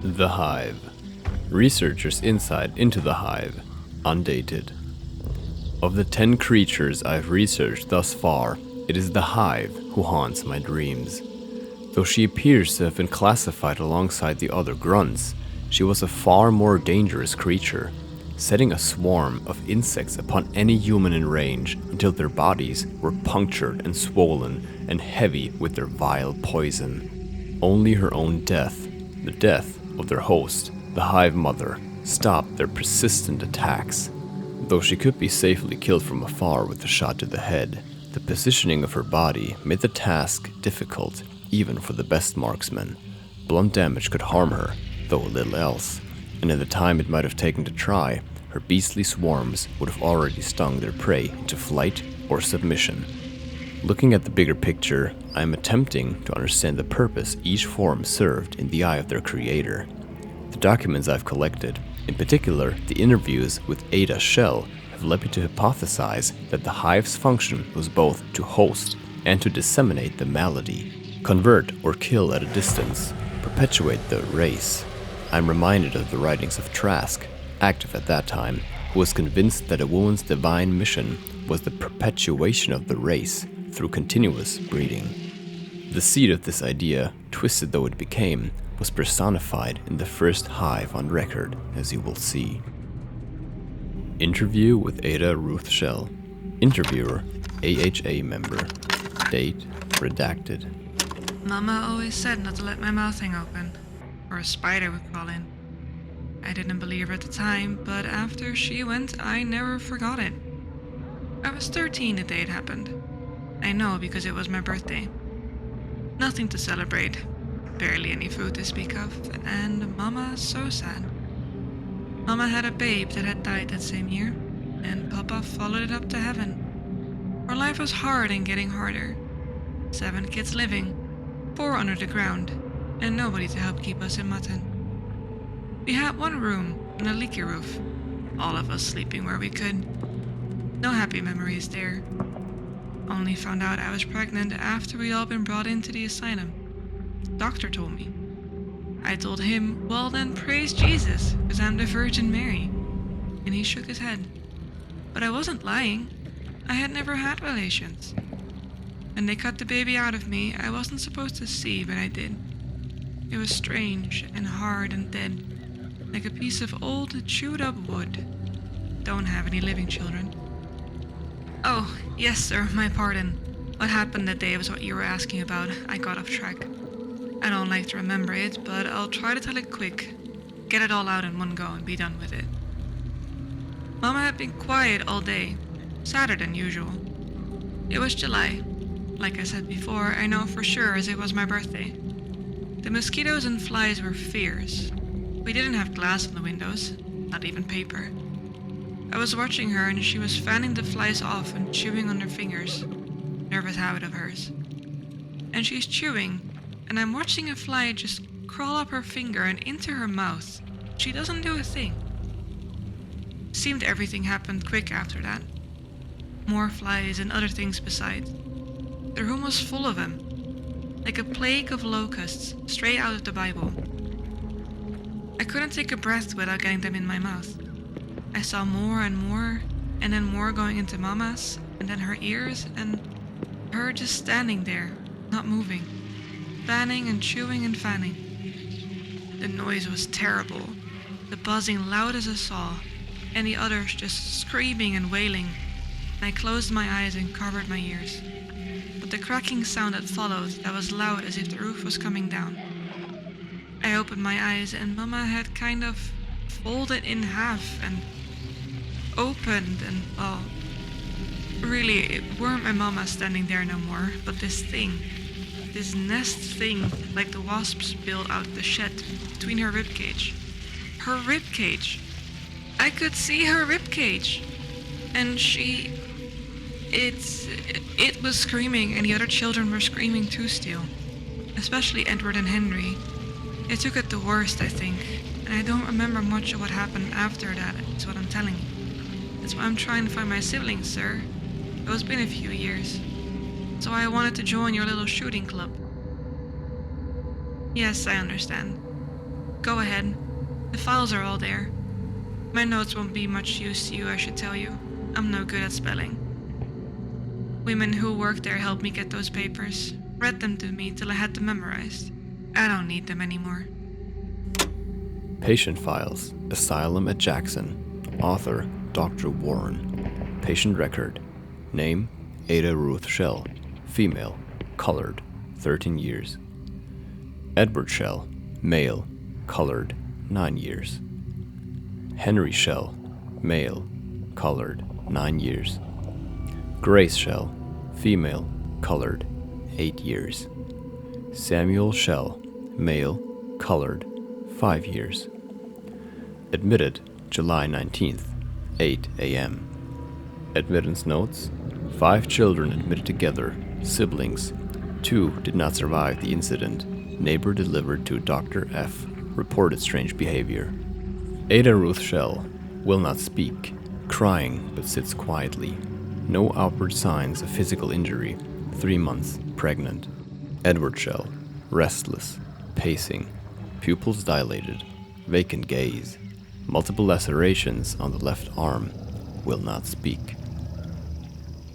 The Hive. Researchers' insight into the Hive, undated. Of the 10 creatures I've researched thus far, it is the Hive who haunts my dreams. Though she appears to have been classified alongside the other grunts, she was a far more dangerous creature, setting a swarm of insects upon any human in range until their bodies were punctured and swollen and heavy with their vile poison. Only her own death, the death of their host, the Hive Mother, stopped their persistent attacks. Though she could be safely killed from afar with a shot to the head, the positioning of her body made the task difficult even for the best marksmen. Blunt damage could harm her, though little else, and in the time it might have taken to try, her beastly swarms would have already stung their prey into flight or submission. Looking at the bigger picture, I am attempting to understand the purpose each form served in the eye of their creator. The documents I've collected, in particular the interviews with Ada Shell, have led me to hypothesize that the Hive's function was both to host and to disseminate the malady, convert or kill at a distance, perpetuate the race. I'm reminded of the writings of Trask, active at that time, who was convinced that a woman's divine mission was the perpetuation of the race through continuous breeding. The seed of this idea, twisted though it became, was personified in the first Hive on record, as you will see. Interview with Ada Ruth Shell. Interviewer, AHA member. Date, redacted. Mama always said not to let my mouth hang open, or a spider would crawl in. I didn't believe her at the time, but after she went, I never forgot it. I was 13 the day it happened. I know because it was my birthday. Nothing to celebrate, barely any food to speak of, and Mama so sad. Mama had a babe that had died that same year, and Papa followed it up to heaven. Our life was hard and getting harder. 7 kids living, 4 under the ground, and nobody to help keep us in mutton. We had 1 room and a leaky roof, all of us sleeping where we could. No happy memories there. Only found out I was pregnant after we all been brought into the asylum. Doctor told me. I told him, well then praise Jesus, because I'm the Virgin Mary. And he shook his head. But I wasn't lying. I had never had relations. When they cut the baby out of me, I wasn't supposed to see, but I did. It was strange and hard and dead, like a piece of old, chewed-up wood. Don't have any living children. Oh, yes, sir, my pardon. What happened that day was what you were asking about. I got off track. I don't like to remember it, but I'll try to tell it quick. Get it all out in one go and be done with it. Mama had been quiet all day, sadder than usual. It was July. Like I said before, I know for sure as it was my birthday. The mosquitoes and flies were fierce. We didn't have glass on the windows, not even paper. I was watching her and she was fanning the flies off and chewing on her fingers. Nervous habit of hers. And she's chewing, and I'm watching a fly just crawl up her finger and into her mouth. She doesn't do a thing. Seemed everything happened quick after that. More flies and other things besides. The room was full of them, like a plague of locusts, straight out of the Bible. I couldn't take a breath without getting them in my mouth. I saw more and then more going into Mama's, and then her ears, and her just standing there, not moving, fanning and chewing and fanning. The noise was terrible, the buzzing loud as a saw, and the others just screaming and wailing. I closed my eyes and covered my ears. But the cracking sound that followed, that was loud as if the roof was coming down. I opened my eyes and Mama had kind of folded in half and opened and, well, really, it weren't my Mama standing there no more, but this thing, this nest thing, like the wasps built out the shed between her ribcage. Her ribcage! I could see her ribcage! And it was screaming, and the other children were screaming too still. Especially Edward and Henry. They took it the worst, I think, and I don't remember much of what happened after that, is what I'm telling you. That's why I'm trying to find my siblings, sir. It's been a few years. So I wanted to join your little shooting club. Yes, I understand. Go ahead. The files are all there. My notes won't be much use to you, I should tell you. I'm no good at spelling. Women who worked there helped me get those papers, read them to me till I had them memorized. I don't need them anymore. Patient files. Asylum at Jackson. Author, Dr. Warren. Patient record. Name, Ada Ruth Shell. Female. Colored. 13 years. Edward Shell. Male. Colored. 9 years. Henry Shell. Male. Colored. 9 years. Grace Shell. Female. Colored. 8 years. Samuel Shell. Male. Colored. 5 years. Admitted July 19th, 8 a.m. Admittance notes: 5 children admitted together, siblings. 2 did not survive the incident. Neighbor delivered to Dr. F. Reported strange behavior. Ada Ruth Shell will not speak, crying but sits quietly. No outward signs of physical injury. 3 months, pregnant. Edward Shell, restless, pacing, pupils dilated, vacant gaze, multiple lacerations on the left arm, will not speak.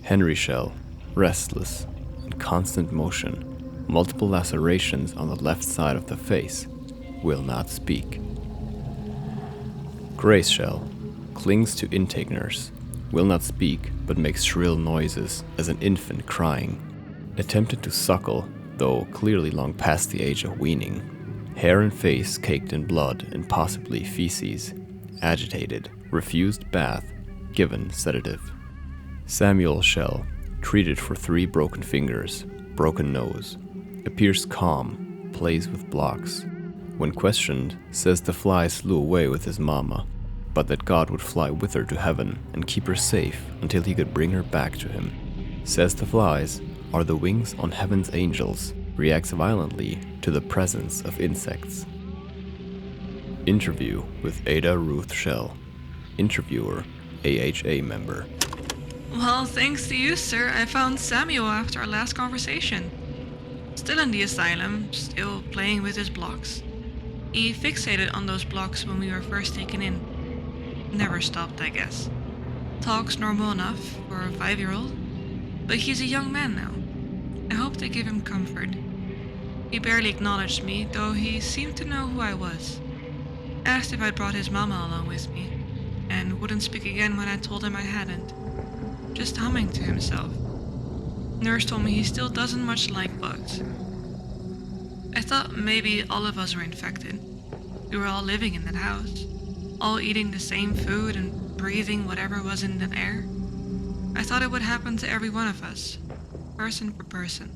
Henry Shell, restless, in constant motion, multiple lacerations on the left side of the face, will not speak. Grace Shell, clings to intake nurse, will not speak but makes shrill noises as an infant crying. Attempted to suckle, though clearly long past the age of weaning. Hair and face caked in blood and possibly feces. Agitated, refused bath, given sedative. Samuel Shell, treated for 3 broken fingers, broken nose. Appears calm, plays with blocks. When questioned, says the flies flew away with his mama, but that God would fly with her to heaven and keep her safe until he could bring her back to him. Says the flies are the wings on heaven's angels, reacts violently to the presence of insects. Interview with Ada Ruth Shell. Interviewer, AHA member. Well, thanks to you, sir, I found Samuel after our last conversation. Still in the asylum, still playing with his blocks. He fixated on those blocks when we were first taken in. Never stopped, I guess. Talks normal enough for a 5-year-old, but he's a young man now. I hope they give him comfort. He barely acknowledged me, though he seemed to know who I was. Asked if I'd brought his mama along with me, and wouldn't speak again when I told him I hadn't. Just humming to himself. Nurse told me he still doesn't much like bugs. I thought maybe all of us were infected. We were all living in that house, all eating the same food and breathing whatever was in the air. I thought it would happen to every one of us, person for person.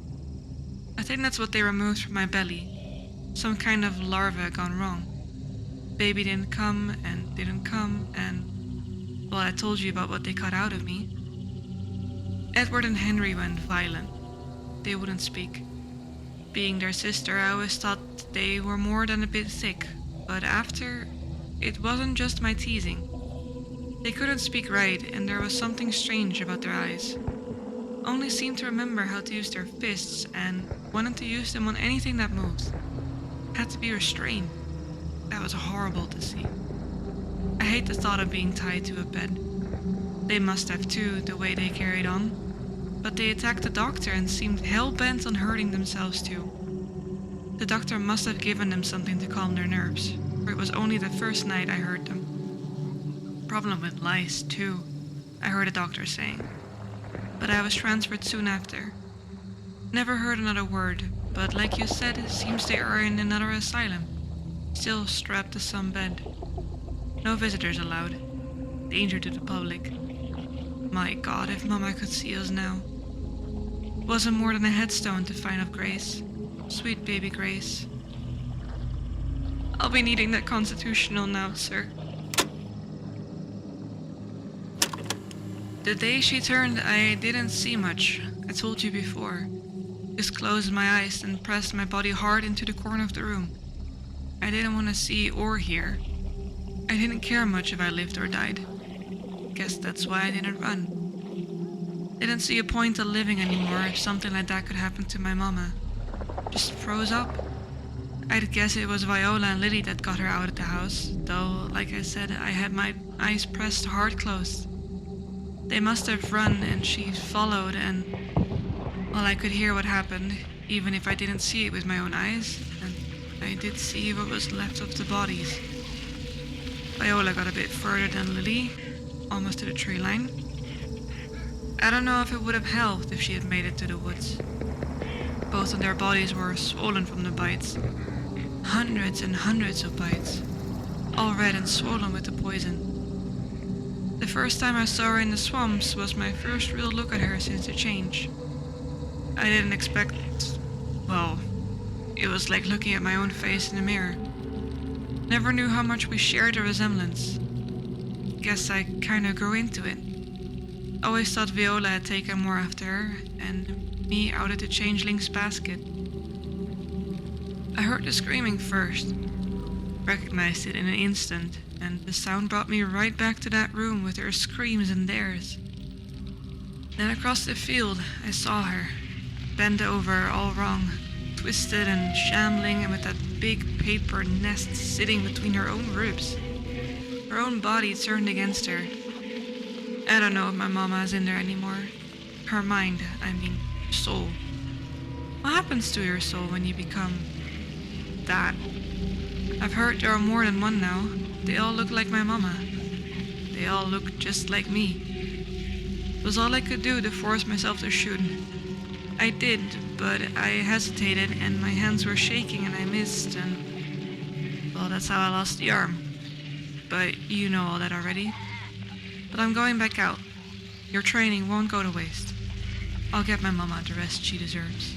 I think that's what they removed from my belly. Some kind of larva gone wrong. Baby didn't come, and well, I told you about what they cut out of me. Edward and Henry went violent. They wouldn't speak. Being their sister, I always thought they were more than a bit thick, but after, it wasn't just my teasing. They couldn't speak right, and there was something strange about their eyes. Only seemed to remember how to use their fists and wanted to use them on anything that moved. Had to be restrained. That was horrible to see. I hate the thought of being tied to a bed. They must have too, the way they carried on. But they attacked the doctor and seemed hell-bent on hurting themselves too. The doctor must have given them something to calm their nerves, for it was only the first night I heard them. Problem with lice too, I heard a doctor saying. But I was transferred soon after. Never heard another word, but like you said, it seems they are in another asylum. Still strapped to some bed. No visitors allowed. Danger to the public. My God, if Mama could see us now. Wasn't more than a headstone to find of Grace. Sweet baby Grace. I'll be needing that constitutional now, sir. The day she turned, I didn't see much. I told you before. Just closed my eyes and pressed my body hard into the corner of the room. I didn't want to see or hear. I didn't care much if I lived or died. Guess that's why I didn't run. Didn't see a point of living anymore if something like that could happen to my mama. Just froze up. I'd guess it was Viola and Lily that got her out of the house, though, like I said, I had my eyes pressed hard closed. They must have run and she followed, and, well, I could hear what happened, even if I didn't see it with my own eyes, and I did see what was left of the bodies. Viola got a bit further than Lily, almost to the tree line. I don't know if it would have helped if she had made it to the woods. Both of their bodies were swollen from the bites. Hundreds and hundreds of bites, all red and swollen with the poison. The first time I saw her in the swamps was my first real look at her since the change. I didn't expect... well, it was like looking at my own face in the mirror. Never knew how much we shared a resemblance. Guess I kinda grew into it. Always thought Viola had taken more after her, and me out of the changeling's basket. I heard the screaming first, recognized it in an instant, and the sound brought me right back to that room with her screams and theirs. Then across the field, I saw her, bent over all wrong, twisted and shambling, and with that big paper nest sitting between her own ribs. Her own body turned against her. I don't know if my mama is in there anymore. Her mind, I mean, soul. What happens to your soul when you become... that? I've heard there are more than one now. They all look like my mama. They all look just like me. It was all I could do to force myself to shoot. I did, but I hesitated and my hands were shaking and I missed, and... well, that's how I lost the arm. But you know all that already. But I'm going back out. Your training won't go to waste. I'll get my mama the rest she deserves.